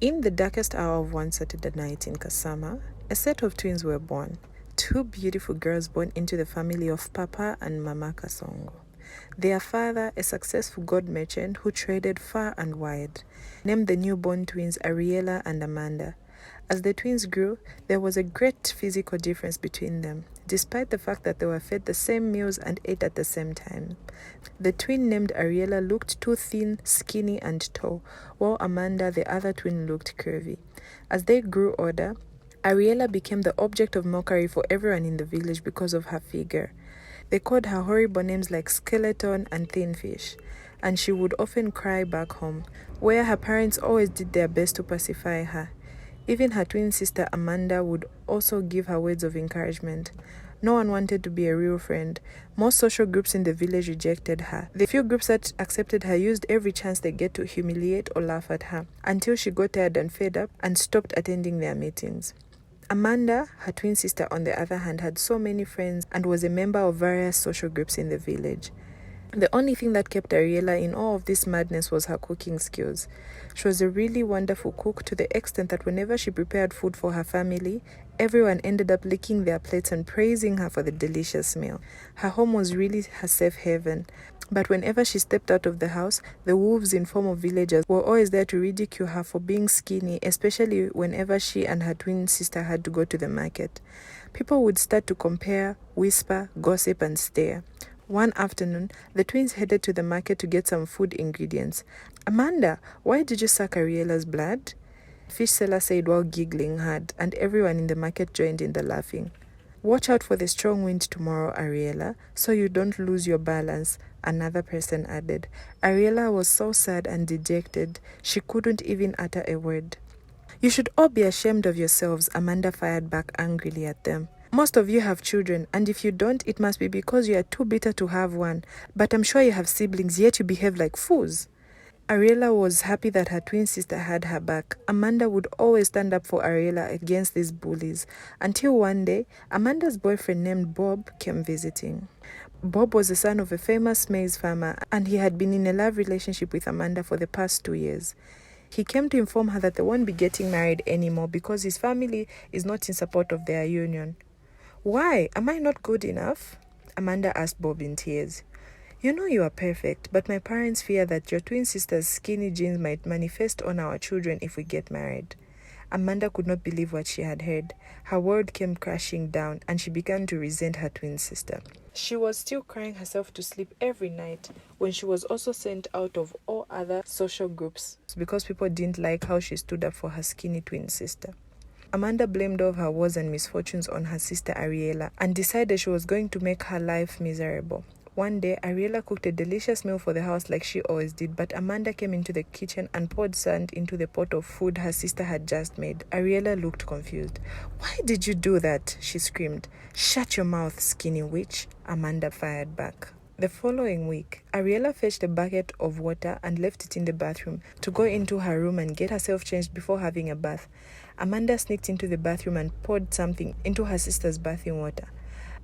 In the darkest hour of one Saturday night in Kasama, a set of twins were born. Two beautiful girls born into the family of Papa and Mama Kasongo. Their father, a successful gold merchant who traded far and wide, named the newborn twins Ariela and Amanda. As the twins grew, there was a great physical difference between them, despite the fact that they were fed the same meals and ate at the same time. The twin named Ariela looked too thin, skinny, and tall, while Amanda, the other twin, looked curvy. As they grew older, Ariela became the object of mockery for everyone in the village because of her figure. They called her horrible names like skeleton and thin fish, and she would often cry back home, where her parents always did their best to pacify her. Even her twin sister Amanda would also give her words of encouragement. No one wanted to be a real friend. Most social groups in the village rejected her. The few groups that accepted her used every chance they get to humiliate or laugh at her, until she got tired and fed up and stopped attending their meetings. Amanda, her twin sister on the other hand, had so many friends and was a member of various social groups in the village. The only thing that kept Ariela in all of this madness was her cooking skills. She was a really wonderful cook to the extent that whenever she prepared food for her family, everyone ended up licking their plates and praising her for the delicious meal. Her home was really her safe haven. But whenever she stepped out of the house, the wolves in form of villagers were always there to ridicule her for being skinny, especially whenever she and her twin sister had to go to the market. People would start to compare, whisper, gossip, and stare. One afternoon, the twins headed to the market to get some food ingredients. "Amanda, why did you suck Ariela's blood?" Fish seller said while giggling hard, and everyone in the market joined in the laughing. "Watch out for the strong wind tomorrow, Ariela, so you don't lose your balance," another person added. Ariela was so sad and dejected, she couldn't even utter a word. "You should all be ashamed of yourselves," Amanda fired back angrily at them. "Most of you have children, and if you don't, it must be because you are too bitter to have one. But I'm sure you have siblings, yet you behave like fools." Ariela was happy that her twin sister had her back. Amanda would always stand up for Ariela against these bullies, until one day, Amanda's boyfriend named Bob came visiting. Bob was the son of a famous maize farmer, and he had been in a love relationship with Amanda for the past 2 years. He came to inform her that they won't be getting married anymore because his family is not in support of their union. "Why? Am I not good enough?" Amanda asked Bob in tears. "You know you are perfect, but my parents fear that your twin sister's skinny genes might manifest on our children if we get married." Amanda could not believe what she had heard. Her world came crashing down, and she began to resent her twin sister. She was still crying herself to sleep every night when she was also sent out of all other social groups because people didn't like how she stood up for her skinny twin sister. Amanda blamed all of her woes and misfortunes on her sister Ariela and decided she was going to make her life miserable. One day, Ariela cooked a delicious meal for the house like she always did, but Amanda came into the kitchen and poured sand into the pot of food her sister had just made. Ariela looked confused. "Why did you do that?" she screamed. "Shut your mouth, skinny witch," Amanda fired back. The following week, Ariela fetched a bucket of water and left it in the bathroom to go into her room and get herself changed before having a bath. Amanda sneaked into the bathroom and poured something into her sister's bathing water.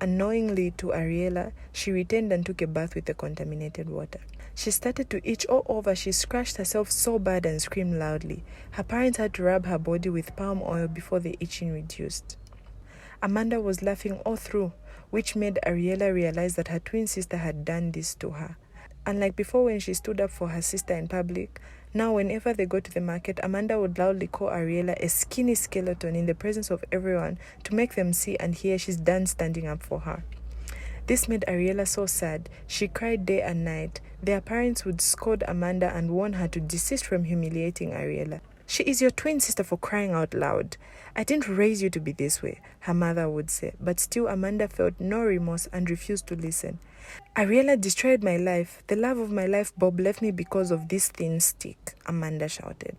Unknowingly to Ariela, she returned and took a bath with the contaminated water. She started to itch all over. She scratched herself so bad and screamed loudly. Her parents had to rub her body with palm oil before the itching reduced. Amanda was laughing all through, which made Ariela realize that her twin sister had done this to her. Unlike before when she stood up for her sister in public, now whenever they go to the market, Amanda would loudly call Ariela a skinny skeleton in the presence of everyone to make them see and hear she's done standing up for her. This made Ariela so sad. She cried day and night. Their parents would scold Amanda and warn her to desist from humiliating Ariela. "She is your twin sister, for crying out loud. I didn't raise you to be this way," her mother would say. But still Amanda felt no remorse and refused to listen. "Ariela destroyed my life. The love of my life, Bob, left me because of this thin stick," Amanda shouted.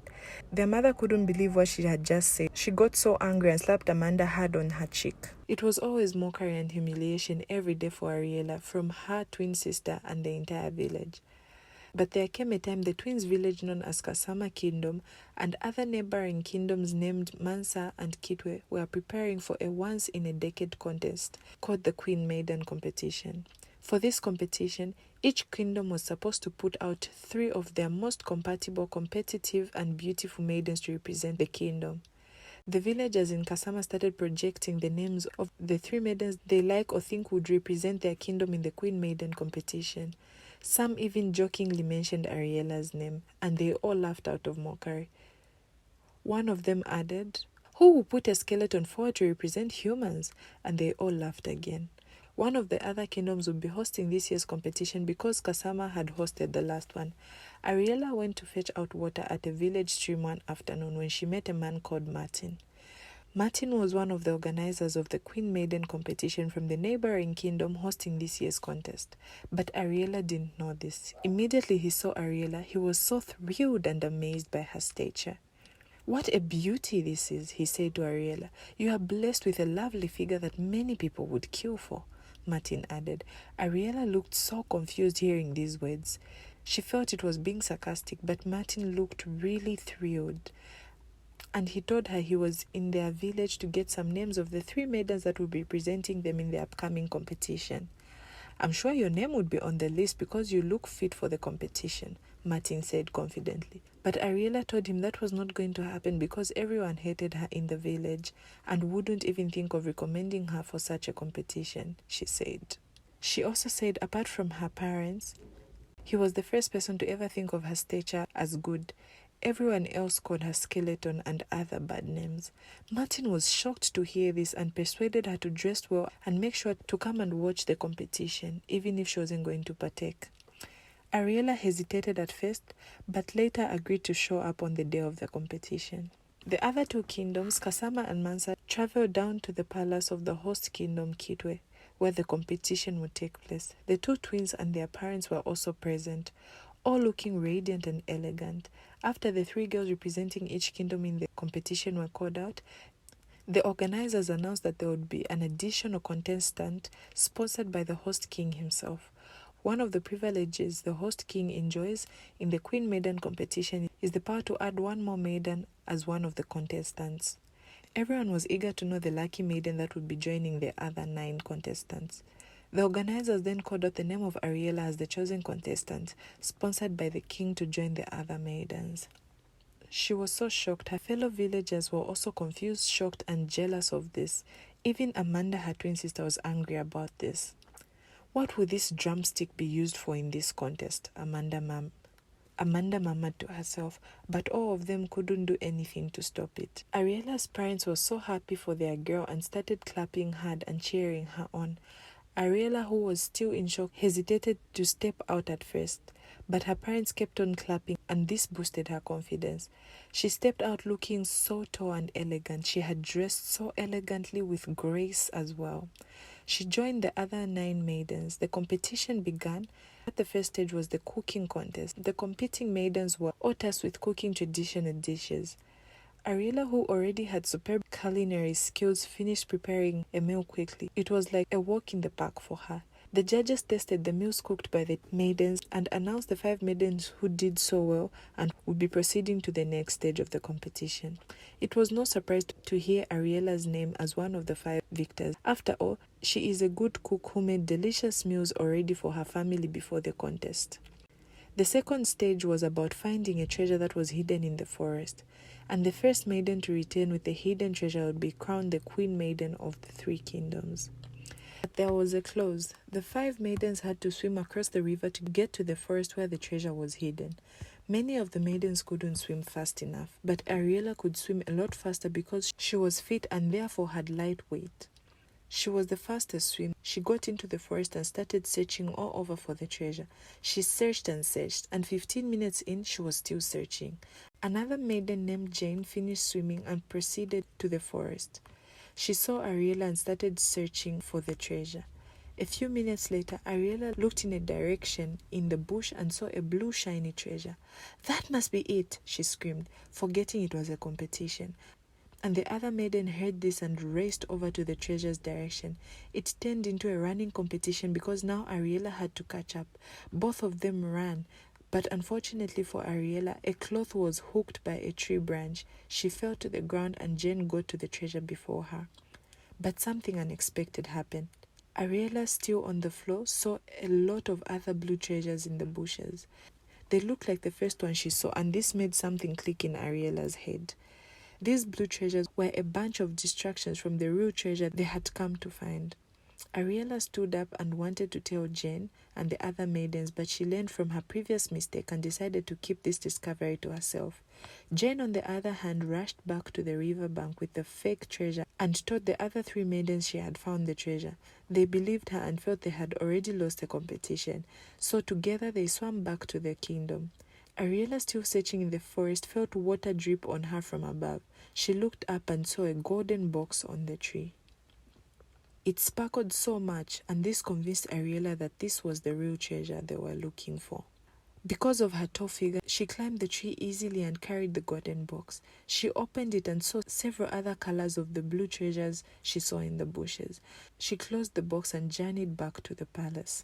Their mother couldn't believe what she had just said. She got so angry and slapped Amanda hard on her cheek. It was always mockery and humiliation every day for Ariela from her twin sister and the entire village. But there came a time the twins' village known as Kasama Kingdom and other neighboring kingdoms named Mansa and Kitwe were preparing for a once-in-a-decade contest called the Queen Maiden competition. For this competition, each kingdom was supposed to put out 3 of their most compatible, competitive, and beautiful maidens to represent the kingdom. The villagers in Kasama started projecting the names of the 3 maidens they like or think would represent their kingdom in the Queen Maiden competition. Some even jokingly mentioned Ariela's name, and they all laughed out of mockery. One of them added, "Who will put a skeleton forward to represent humans?" And they all laughed again. One of the other kingdoms would be hosting this year's competition because Kasama had hosted the last one. Ariela went to fetch out water at a village stream one afternoon when she met a man called Martin. Martin was one of the organizers of the Queen Maiden competition from the neighboring kingdom hosting this year's contest. But Ariela didn't know this. Immediately he saw Ariela, he was so thrilled and amazed by her stature. "What a beauty this is," he said to Ariela. "You are blessed with a lovely figure that many people would kill for," Martin added. Ariela looked so confused hearing these words. She felt it was being sarcastic, but Martin looked really thrilled. And he told her he was in their village to get some names of the 3 maidens that would be presenting them in the upcoming competition. "I'm sure your name would be on the list because you look fit for the competition," Martin said confidently. But Ariela told him that was not going to happen because everyone hated her in the village and wouldn't even think of recommending her for such a competition, she said. She also said apart from her parents, he was the first person to ever think of her stature as good. Everyone else called her skeleton and other bad names. Martin was shocked to hear this and persuaded her to dress well and make sure to come and watch the competition, even if she wasn't going to partake. Ariela hesitated at first, but later agreed to show up on the day of the competition. The other 2 kingdoms, Kasama and Mansa, traveled down to the palace of the host kingdom, Kitwe, where the competition would take place. The 2 twins and their parents were also present, all looking radiant and elegant. After the 3 girls representing each kingdom in the competition were called out, the organizers announced that there would be an additional contestant sponsored by the host king himself. One of the privileges the host king enjoys in the Queen Maiden competition is the power to add 1 more maiden as one of the contestants. Everyone was eager to know the lucky maiden that would be joining the other 9 contestants. The organizers then called out the name of Ariela as the chosen contestant, sponsored by the king to join the other maidens. She was so shocked. Her fellow villagers were also confused, shocked, and jealous of this. Even Amanda, her twin sister, was angry about this. "What would this drumstick be used for in this contest?" Amanda murmured to herself, but all of them couldn't do anything to stop it. Ariela's parents were so happy for their girl and started clapping hard and cheering her on. Ariela, who was still in shock, hesitated to step out at first, but her parents kept on clapping and this boosted her confidence. She stepped out looking so tall and elegant. She had dressed so elegantly with grace as well. She joined the other 9 maidens. The competition began. At the first stage was the cooking contest. The competing maidens were all tasked with cooking traditional dishes. Ariela, who already had superb culinary skills, finished preparing a meal quickly. It was like a walk in the park for her. The judges tested the meals cooked by the maidens and announced the 5 maidens who did so well and would be proceeding to the next stage of the competition. It was no surprise to hear Ariela's name as one of the 5 victors. After all, she is a good cook who made delicious meals already for her family before the contest. The second stage was about finding a treasure that was hidden in the forest, and the first maiden to return with the hidden treasure would be crowned the Queen Maiden of the 3 kingdoms. But there was a clause. The 5 maidens had to swim across the river to get to the forest where the treasure was hidden. Many of the maidens couldn't swim fast enough, but Ariela could swim a lot faster because she was fit and therefore had light weight. She was the fastest swimmer. She got into the forest and started searching all over for the treasure. She searched, and 15 minutes in, she was still searching. Another maiden named Jane finished swimming and proceeded to the forest. She saw Ariela and started searching for the treasure. A few minutes later, Ariela looked in a direction in the bush and saw a blue shiny treasure. "That must be it," she screamed, forgetting it was a competition. And the other maiden heard this and raced over to the treasure's direction. It turned into a running competition because now Ariela had to catch up. Both of them ran, but unfortunately for Ariela, a cloth was hooked by a tree branch. She fell to the ground and Jane got to the treasure before her. But something unexpected happened. Ariela, still on the floor, saw a lot of other blue treasures in the bushes. They looked like the first one she saw, and this made something click in Ariela's head. These blue treasures were a bunch of distractions from the real treasure they had come to find. Ariela stood up and wanted to tell Jane and the other maidens, but she learned from her previous mistake and decided to keep this discovery to herself. Jane, on the other hand, rushed back to the river bank with the fake treasure and told the other three maidens she had found the treasure. They believed her and felt they had already lost the competition, so together they swam back to their kingdom. Ariela, still searching in the forest, felt water drip on her from above. She looked up and saw a golden box on the tree. It sparkled so much, and this convinced Ariela that this was the real treasure they were looking for. Because of her tall figure, she climbed the tree easily and carried the golden box. She opened it and saw several other colors of the blue treasures she saw in the bushes. She closed the box and journeyed back to the palace.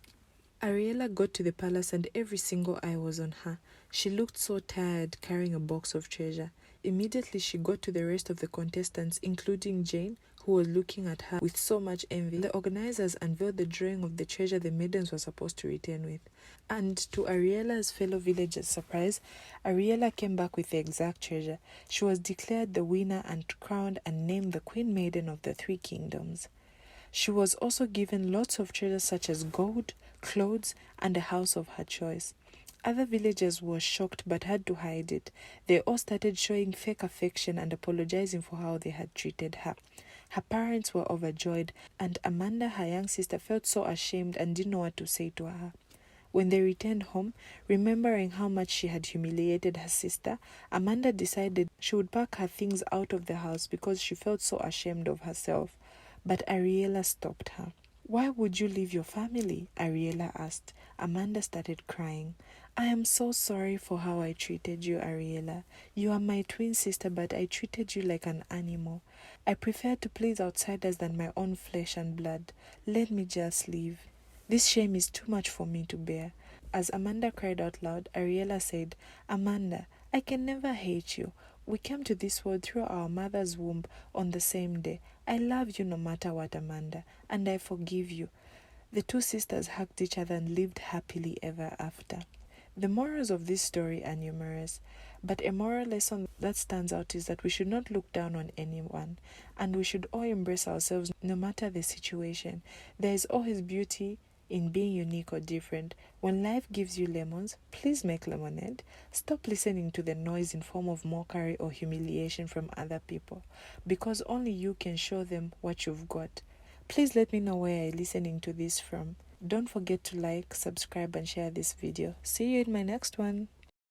Ariela got to the palace and every single eye was on her. She looked so tired carrying a box of treasure. Immediately she got to the rest of the contestants, including Jane, who was looking at her with so much envy. The organizers unveiled the drawing of the treasure the maidens were supposed to return with. And to Ariela's fellow villagers' surprise, Ariela came back with the exact treasure. She was declared the winner and crowned and named the Queen Maiden of the Three Kingdoms. She was also given lots of treasures such as gold, clothes, and a house of her choice. Other villagers were shocked but had to hide it. They all started showing fake affection and apologizing for how they had treated her. Her parents were overjoyed, and Amanda, her young sister, felt so ashamed and didn't know what to say to her. When they returned home, remembering how much she had humiliated her sister, Amanda decided she would pack her things out of the house because she felt so ashamed of herself. But Ariela stopped her. "Why would you leave your family?" Ariela asked. Amanda started crying. "I am so sorry for how I treated you, Ariela. You are my twin sister, but I treated you like an animal. I prefer to please outsiders than my own flesh and blood. Let me just leave. This shame is too much for me to bear." As Amanda cried out loud, Ariela said, "Amanda, I can never hate you. We came to this world through our mother's womb on the same day. I love you no matter what, Amanda, and I forgive you." The two sisters hugged each other and lived happily ever after. The morals of this story are numerous, but a moral lesson that stands out is that we should not look down on anyone, and we should all embrace ourselves no matter the situation. There is always beauty in being unique or different. When life gives you lemons, please make lemonade. Stop listening to the noise in form of mockery or humiliation from other people, because only you can show them what you've got. Please let me know where you're listening to this from. Don't forget to like, subscribe, and share this video. See you in my next one.